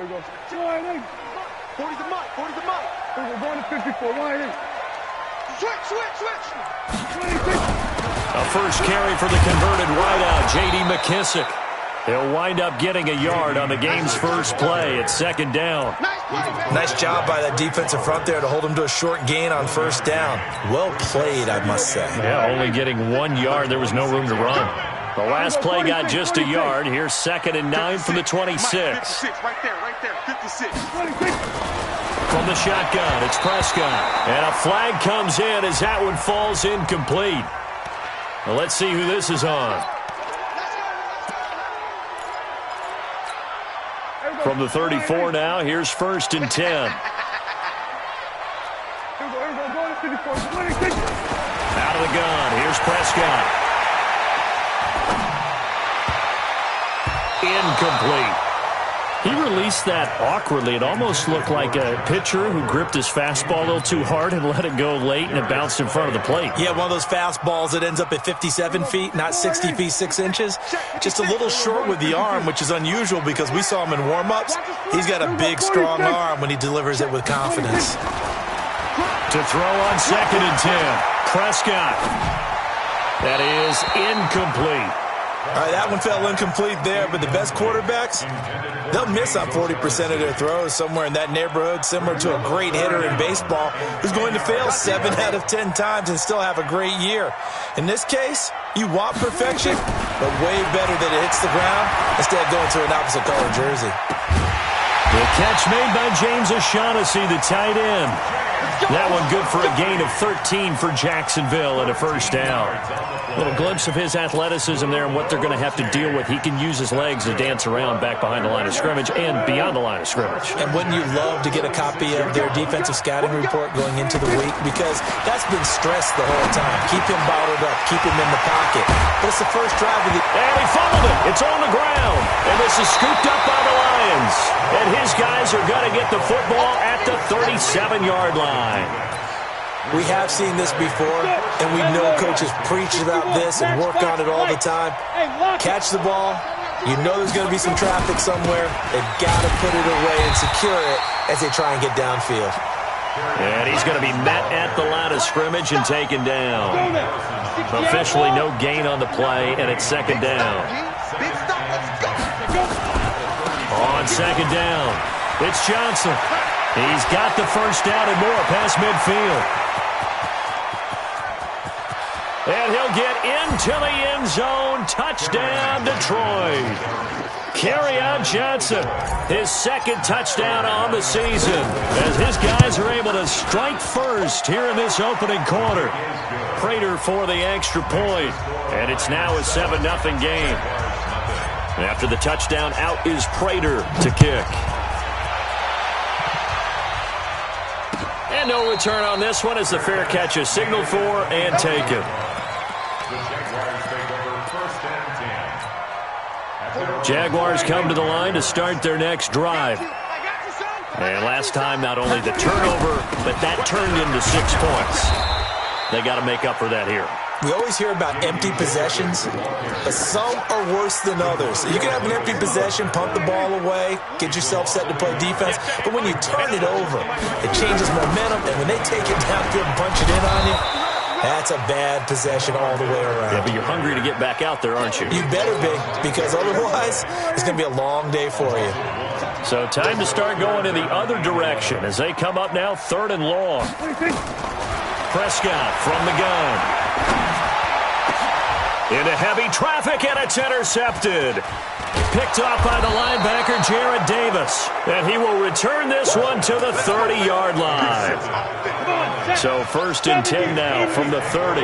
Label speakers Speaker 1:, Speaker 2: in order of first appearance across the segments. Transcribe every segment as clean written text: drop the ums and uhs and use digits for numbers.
Speaker 1: Here we go. Wide eight. 40's the mic. 40's the mic. Here we go. Going to 54. Wide eight. Switch. 26.
Speaker 2: A first carry for the converted wideout, J.D. McKissick. He'll wind up getting a yard on the game's first play at second down.
Speaker 3: Nice job by that defensive front there to hold him to a short gain on first down. Well played, I must say.
Speaker 2: Yeah, only getting 1 yard. There was no room to run. The last play got just a yard. Here's 2nd and 9 from the 26.
Speaker 1: 56, right there, 56. 26.
Speaker 2: From the shotgun, it's Prescott. And a flag comes in as that one falls incomplete. Well, let's see who this is on. From the 34 now, here's 1st and 10. Out of the gun, here's Prescott. Incomplete. He released that awkwardly. It almost looked like a pitcher who gripped his fastball a little too hard and let it go late, and it bounced in front of the plate.
Speaker 3: Yeah, one of those fastballs that ends up at 57 feet, not 60 feet, 6 inches. Just a little short with the arm, which is unusual because we saw him in warm-ups. He's got a big, strong arm when he delivers it with confidence.
Speaker 2: To throw on 2nd and 10. Prescott. That is incomplete.
Speaker 3: All right, that one fell incomplete there, but the best quarterbacks, they'll miss on 40% of their throws, somewhere in that neighborhood, similar to a great hitter in baseball who's going to fail 7 out of 10 times and still have a great year. In this case, you want perfection, but way better that it hits the ground instead of going to an opposite color jersey.
Speaker 2: The catch made by James O'Shaughnessy, the tight end. That one good for a gain of 13 for Jacksonville and a first down. A little glimpse of his athleticism there and what they're going to have to deal with. He can use his legs to dance around back behind the line of scrimmage and beyond the line of scrimmage.
Speaker 3: And wouldn't you love to get a copy of their defensive scouting report going into the week? Because that's been stressed the whole time. Keep him bottled up. Keep him in the pocket. But it's the first drive of the...
Speaker 2: And he fumbled it. It's on the ground. And this is scooped up by the Lions. And his guys are going to get the football at the 37-yard line.
Speaker 3: We have seen this before, and we know coaches preach about this and work on it all the time. Catch the ball. You know there's going to be some traffic somewhere. They've got to put it away and secure it as they try and get downfield.
Speaker 2: And he's going to be met at the line of scrimmage and taken down. Officially no gain on the play, and it's 2nd down. On 2nd down, it's Johnson. He's got the first down and more past midfield. And he'll get into the end zone. Touchdown, Detroit. Kerryon Johnson, his 2nd touchdown on the season, as his guys are able to strike first here in this opening quarter. Prater for the extra point, and it's now a 7-0 game. After the touchdown, out is Prater to kick. And no return on this one as the fair catch is signaled for and taken. Jaguars come to the line to start their next drive. And last time, not only the turnover, but that turned into 6 points. They got to make up for that here.
Speaker 3: We always hear about empty possessions, but some are worse than others. You can have an empty possession, punt the ball away, get yourself set to play defense, but when you turn it over, it changes momentum, and when they take it downfield and punch it in on you, that's a bad possession all the way around.
Speaker 2: Yeah, but you're hungry to get back out there, aren't you?
Speaker 3: You better be, because otherwise it's going to be a long day for you.
Speaker 2: So time to start going in the other direction as they come up now 3rd and long. Prescott from the gun. Into heavy traffic, and it's intercepted. Picked off by the linebacker, Jarrad Davis. And he will return this one to the 30-yard line. So 1st and 10 now from the 30.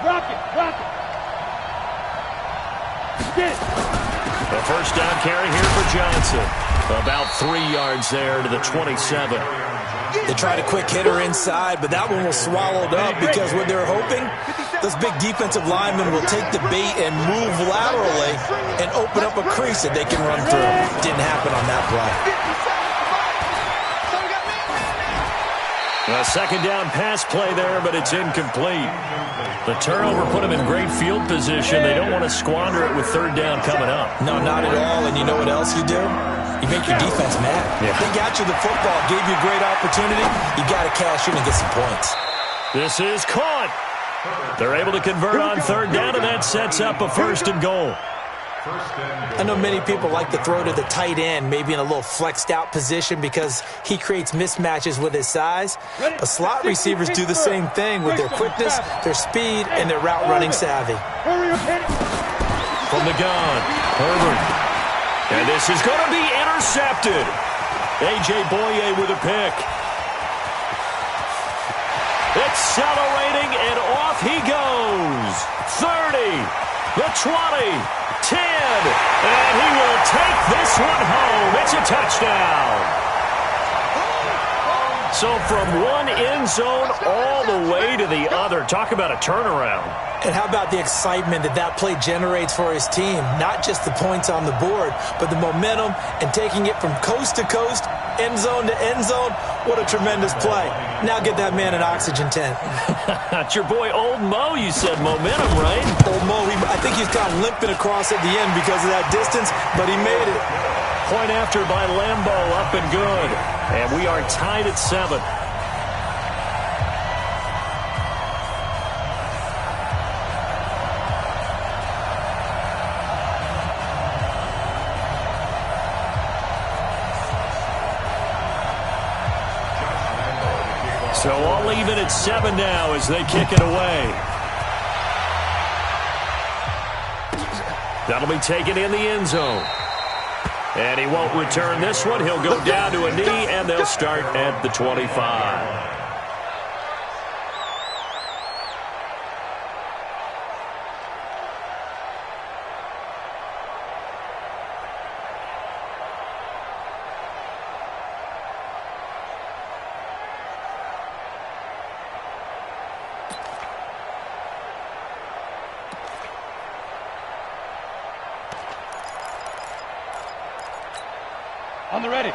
Speaker 1: Rock it.
Speaker 2: A first down carry here for Johnson. About 3 yards there to the 27.
Speaker 3: They tried a quick hitter inside, but that one was swallowed up because what they're hoping, those big defensive linemen will take the bait and move laterally and open up a crease that they can run through. Didn't happen on that play.
Speaker 2: A second down pass play there, but it's incomplete. The turnover put them in great field position. They don't want to squander it with third down coming up.
Speaker 3: No, not at all. And you know what else you do? You make your defense mad.
Speaker 2: Yeah.
Speaker 3: They got you the football, gave you a great opportunity. You got to cash in and get some points.
Speaker 2: This is caught. They're able to convert on third down, and that sets up a first and goal.
Speaker 3: I know many people like to throw to the tight end, maybe in a little flexed out position because he creates mismatches with his size. But slot receivers do the same thing with their quickness, their speed, and their route running savvy.
Speaker 2: From the gun, Herbert. And this is going to be intercepted. A.J. Boye with a pick. Accelerating, and off he goes. 30, the 20. 10, and he will take this one home. It's a touchdown. So from one end zone all the way to the other. Talk about a turnaround.
Speaker 3: And how about the excitement that play generates for his team? Not just the points on the board, but the momentum and taking it from coast to coast, end zone to end zone. What a tremendous play. Now get that man an oxygen tent.
Speaker 2: It's your boy Old Mo, you said. Momentum, right?
Speaker 3: Old Mo, I think he's kind of limping across at the end because of that distance, but he made it.
Speaker 2: Point after by Lambo, up and good. And we are tied at 7. So all even at 7 now as they kick it away. That'll be taken in the end zone. And he won't return this one. He'll go down to a knee, and they'll start at the 25.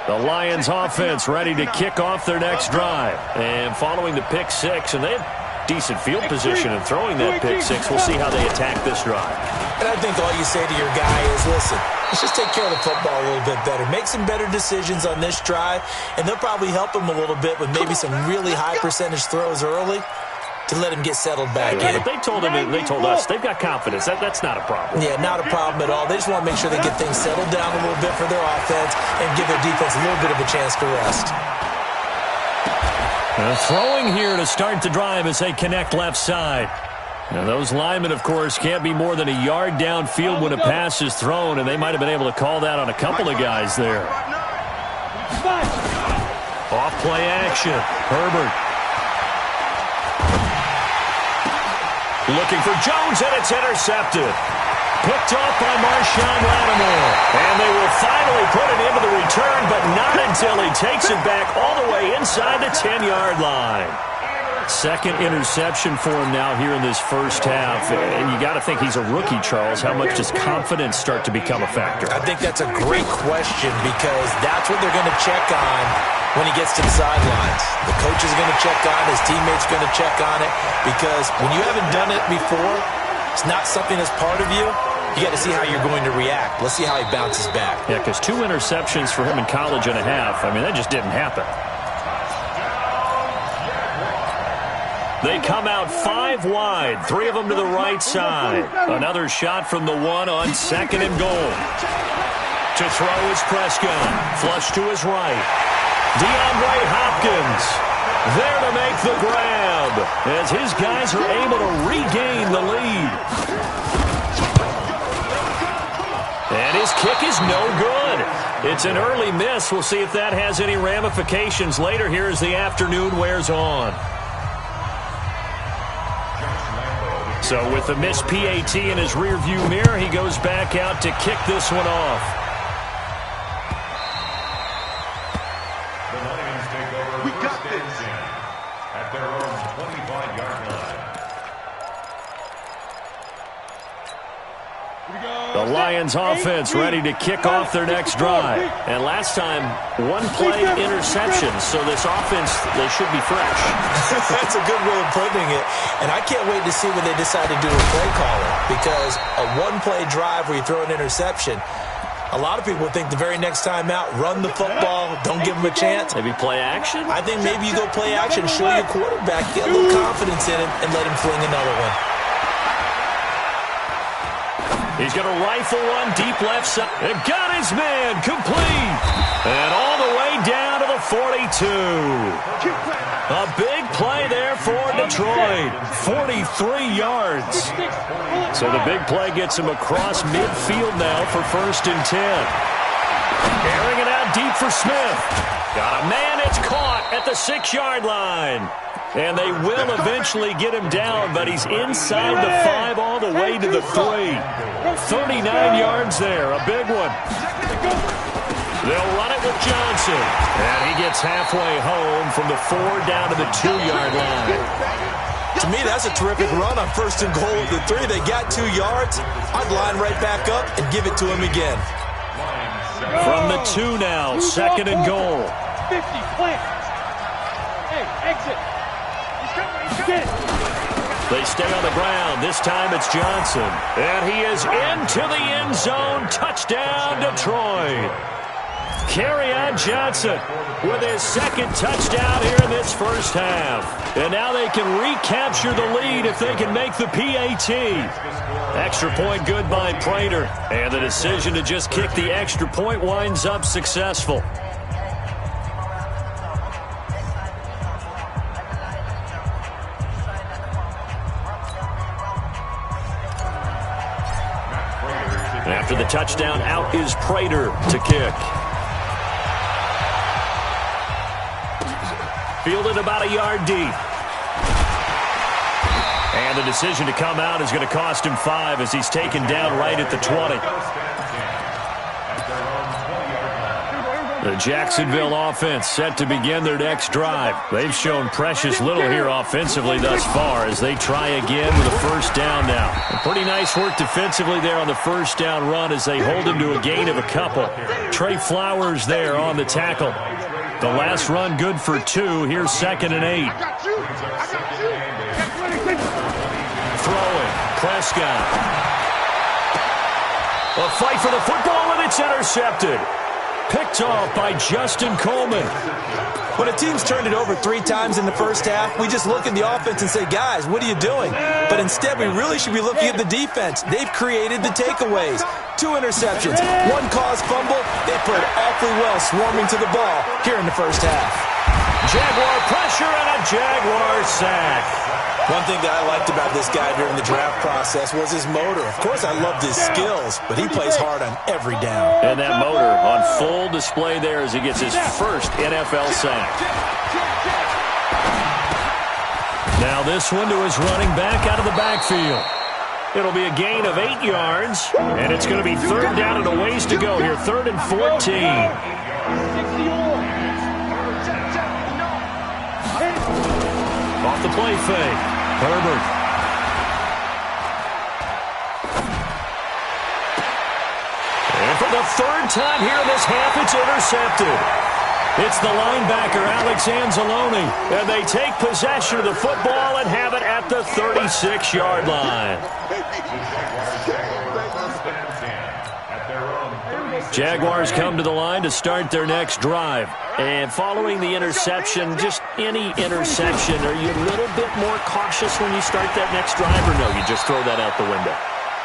Speaker 2: The Lions offense ready to kick off their next drive. And following the pick six, and they have decent field position in throwing that pick six. We'll see how they attack this drive.
Speaker 3: And I think all you say to your guy is, listen, let's just take care of the football a little bit better. Make some better decisions on this drive, and they'll probably help him a little bit with maybe some really high percentage throws early to let him get settled back in.
Speaker 2: But they told us they've got confidence. That's not a problem.
Speaker 3: Yeah, not a problem at all. They just want to make sure they get things settled down a little bit for their offense and give their defense a little bit of a chance to rest.
Speaker 2: Throwing here to start the drive as they connect left side. Now those linemen, of course, can't be more than a yard downfield when a pass is thrown, and they might have been able to call that on a couple of guys there. Off play action. Herbert. Looking for Jones, and it's intercepted. Picked off by Marshawn Lattimore. And they will finally put it into the return, but not until he takes it back all the way inside the 10-yard line. Second interception for him now here in this first half. And you got to think he's a rookie, Charles. How much does confidence start to become a factor?
Speaker 3: I think that's a great question because that's what they're going to check on when he gets to the sidelines. The coach is going to check on it. His teammates are going to check on it because when you haven't done it before, it's not something that's part of you. You got to see how you're going to react. Let's see how he bounces back.
Speaker 2: Yeah, because 2 interceptions for him in college and a half. I mean, that just didn't happen. They come out 5 wide, 3 of them to the right side. Another shot from the 1 on 2nd and goal. To throw is Prescott. Flush to his right. DeAndre Hopkins there to make the grab as his guys are able to regain the lead. And his kick is no good. It's an early miss. We'll see if that has any ramifications later here as the afternoon wears on. So with the missed PAT in his rearview mirror, he goes back out to kick this one off.
Speaker 1: We got this.
Speaker 4: At their own 25-yard line.
Speaker 2: The Lions offense ready to kick off their next drive. And last time, one play interception. So this offense, they should be fresh.
Speaker 3: That's a good way of putting it. And I can't wait to see what they decide to do with play calling. Because a one-play drive where you throw an interception, a lot of people think the very next time out, run the football, don't give them a chance.
Speaker 2: Maybe play action?
Speaker 3: I think maybe you go play action, show your quarterback, get a little confidence in him, and let him fling another one.
Speaker 2: He's going to rifle one deep left side. And got his man complete. And all the way down to the 42. A big play there for Detroit. 43 yards. So the big play gets him across midfield now for 1st and 10. Airing it out deep for Smith. Got a man, it's caught at the 6-yard line. And they will eventually get him down, but he's inside the 5 all the way to the 3. 39 yards there, a big one. They'll run it with Johnson. And he gets halfway home from the 4 down to the 2-yard line.
Speaker 3: To me, that's a terrific run on 1st and goal at the 3. They got 2 yards. I'd line right back up and give it to him again.
Speaker 2: From the 2 now, 2nd and goal.
Speaker 1: 50, plant. Hey, exit.
Speaker 2: They stay on the ground. This time it's Johnson. And he is into the end zone. Touchdown, Detroit. Kerryon Johnson with his 2nd touchdown here in this first half. And now they can recapture the lead if they can make the PAT. Extra point good by Prater. And the decision to just kick the extra point winds up successful. After the touchdown, out is Prater to kick. Fielded about a yard deep. And the decision to come out is going to cost him 5 as he's taken down right at the 20. The Jacksonville offense set to begin their next drive. They've shown precious little here offensively thus far as they try again with a 1st down now. Pretty nice work defensively there on the 1st down run as they hold him to a gain of a couple. Trey Flowers there on the tackle. The last run good for 2. Here's 2nd and 8. Throwing. Prescott. A fight for the football, and it's intercepted. Picked off by Justin Coleman.
Speaker 3: When a team's turned it over 3 times in the first half, we just look at the offense and say, guys, what are you doing? But instead, we really should be looking at the defense. They've created the takeaways. 2 interceptions, 1 caused fumble. They played awfully well swarming to the ball here in the first half.
Speaker 2: Jaguar pressure and a Jaguar sack.
Speaker 3: One thing that I liked about this guy during the draft process was his motor. Of course, I loved his skills, but he plays hard on every down.
Speaker 2: And that motor on full display there as he gets his first NFL sack. Now this one to his running back out of the backfield. It'll be a gain of 8 yards, and it's going to be 3rd down and a ways to go here, 3rd and 14. Off the play fake. Herbert. And for the 3rd time here in this half, it's intercepted. It's the linebacker, Alex Anzalone. And they take possession of the football and have it at the 36-yard line. Jaguars come to the line to start their next drive. And following the interception, just any interception, are you a little bit more cautious when you start that next drive, or no, you just throw that out the window?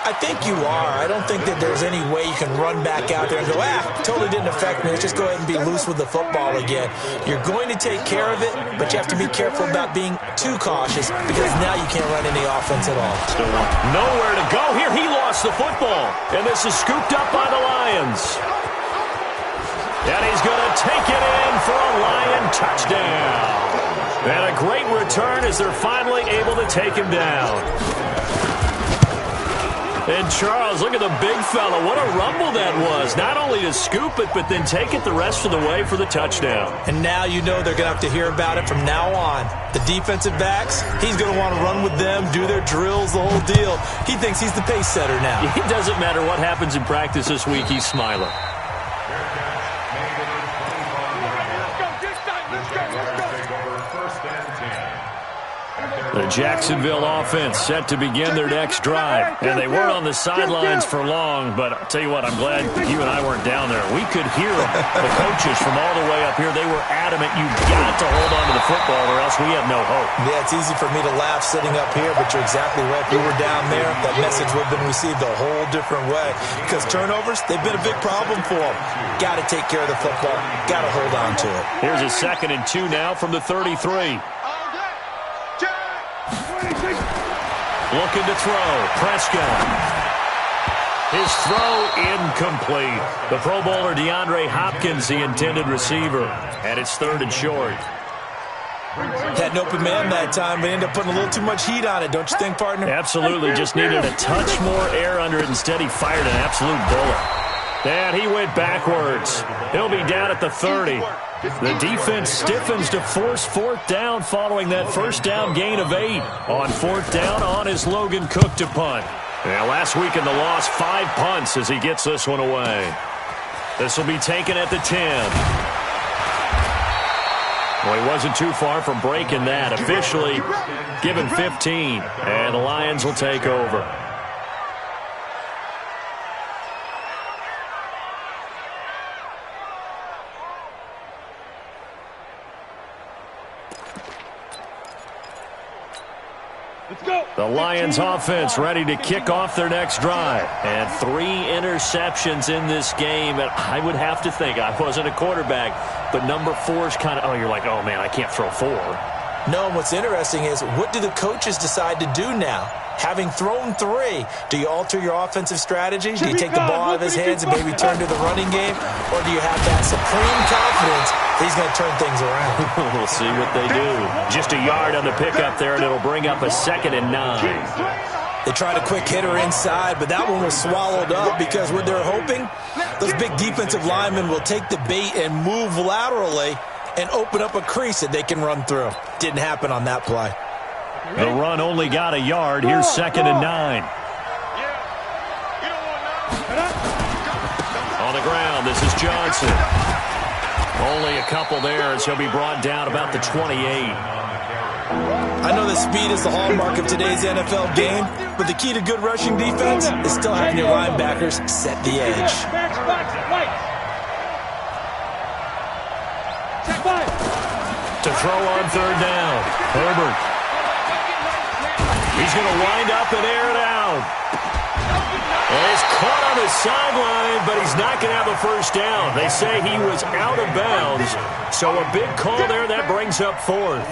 Speaker 3: I think you are. I don't think that there's any way you can run back out there and go, totally didn't affect me. Let's just go ahead and be loose with the football again. You're going to take care of it, but you have to be careful about being too cautious because now you can't run any offense at all.
Speaker 2: Still nowhere to go here. He lost the football, and this is scooped up by the Lions. And he's going to take it in for a Lion touchdown. And a great return as they're finally able to take him down. And Charles, look at the big fella. What a rumble that was. Not only to scoop it, but then take it the rest of the way for the touchdown.
Speaker 3: And now you know they're going to have to hear about it from now on. The defensive backs, he's going to want to run with them, do their drills, the whole deal. He thinks he's the pace setter now.
Speaker 2: It doesn't matter what happens in practice this week, he's smiling. The Jacksonville offense set to begin their next drive. And they weren't on the sidelines for long, but I'll tell you what, I'm glad you and I weren't down there. We could hear the coaches from all the way up here. They were adamant, you've got to hold on to the football or else we have no hope.
Speaker 3: Yeah, it's easy for me to laugh sitting up here, but you're exactly right. If we were down there, that message would have been received a whole different way. Because turnovers, they've been a big problem for them. Got to take care of the football. Got to hold on to it.
Speaker 2: Here's a 2nd and 2 now from the 33. Looking to throw. Prescott. His throw incomplete. The Pro Bowler DeAndre Hopkins, the intended receiver. And it's 3rd and short.
Speaker 3: Had an open man that time, but ended up putting a little too much heat on it, don't you think, partner?
Speaker 2: Absolutely. Just needed a touch more air under it. Instead, he fired an absolute bullet. And he went backwards. He'll be down at the 30. The defense stiffens to force 4th down following that first down gain of 8. On 4th down, on is Logan Cook to punt. Now, last week in the loss, 5 punts as he gets this one away. This will be taken at the 10. Well, he wasn't too far from breaking that. Officially given 15. And the Lions will take over. The Lions offense ready to kick off their next drive. And 3 interceptions in this game. And I would have to think, I wasn't a quarterback, but number 4 is kind of, you're like, oh, man, I can't throw 4.
Speaker 3: No, and what's interesting is, what do the coaches decide to do now? Having thrown 3, do you alter your offensive strategy? Do you take the ball out of his hands and maybe turn to the running game? Or do you have that supreme confidence that he's going to turn things around?
Speaker 2: We'll see what they do. Just a yard on the pickup there, and it'll bring up a 2nd and 9.
Speaker 3: They tried a quick hitter inside, but that one was swallowed up because what they're hoping, those big defensive linemen will take the bait and move laterally and open up a crease that they can run through. Didn't happen on that play.
Speaker 2: The run only got a yard. Here's 2nd and 9. On the ground, this is Johnson. Only a couple there, as he'll be brought down about the 28.
Speaker 3: I know that speed is the hallmark of today's NFL game, but the key to good rushing defense is still having your linebackers set the edge.
Speaker 2: To throw on 3rd down, Herbert. He's going to wind up and air it out. And he's caught on the sideline, but he's not going to have a first down. They say he was out of bounds, so a big call there that brings up 4th.